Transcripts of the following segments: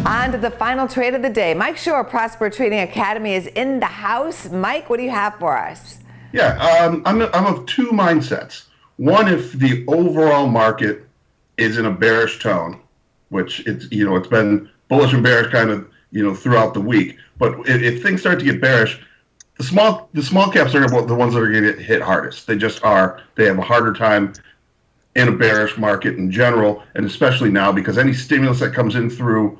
On to the final trade of the day. Mike Shorr, Prosper Trading Academy, is in the house. Mike, what do you have for us? Yeah, I'm of two mindsets. One, if the overall market is in a bearish tone, which it's been bullish and bearish kind of throughout the week. But if things start to get bearish, the small caps are the ones that are going to get hit hardest. They just are. They have a harder time in a bearish market in general, and especially now because any stimulus that comes in through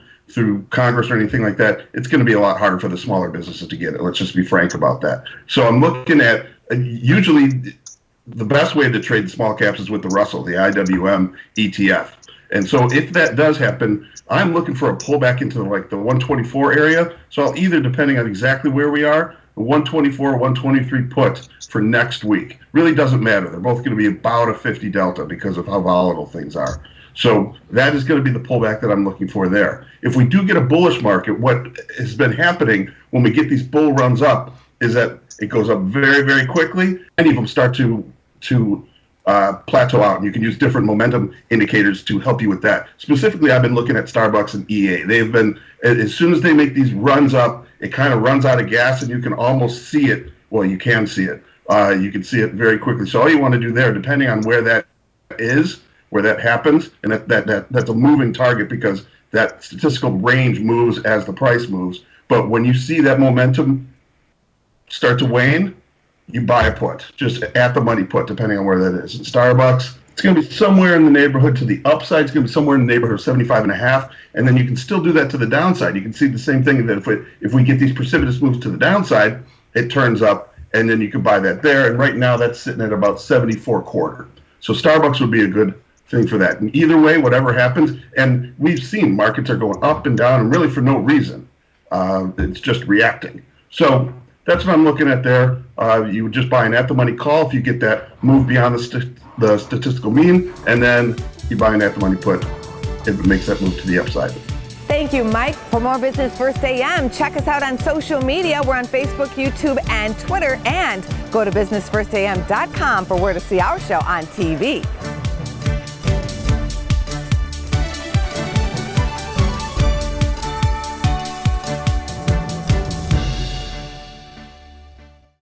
Congress or anything like that, it's going to be a lot harder for the smaller businesses to get it. Let's just be frank about that. So I'm looking at usually the best way to trade the small caps is with the Russell, the IWM ETF. And so if that does happen, I'm looking for a pullback into the 124 area. So I'll either, depending on exactly where we are, the 124 or 123 put for next week. Really doesn't matter. They're both going to be about a 50 delta because of how volatile things are. So that is going to be the pullback that I'm looking for there. If we do get a bullish market, what has been happening when we get these bull runs up is that it goes up very, very quickly. Many of them start to plateau out, and you can use different momentum indicators to help you with that. Specifically, I've been looking at Starbucks and EA. They've been, as soon as they make these runs up, it kind of runs out of gas, and you can almost see it. Well, you can see it. You can see it very quickly. So all you want to do there, depending on where that is, where that happens, and that's a moving target because that statistical range moves as the price moves. But when you see that momentum start to wane, you buy a put, just at the money put, depending on where that is. In Starbucks, it's going to be somewhere in the neighborhood to the upside. It's going to be somewhere in the neighborhood of 75.5, and then you can still do that to the downside. You can see the same thing that if we get these precipitous moves to the downside, it turns up, and then you can buy that there. And right now, that's sitting at about 74.25. So Starbucks would be a good thing for that. And either way, whatever happens, and we've seen markets are going up and down, and really for no reason. It's just reacting. So that's what I'm looking at there. You would just buy an at-the-money call if you get that move beyond the statistical mean, and then you buy an at-the-money put if it makes that move to the upside. Thank you, Mike. For more Business First AM, check us out on social media. We're on Facebook, YouTube, and Twitter. And go to businessfirstam.com for where to see our show on TV.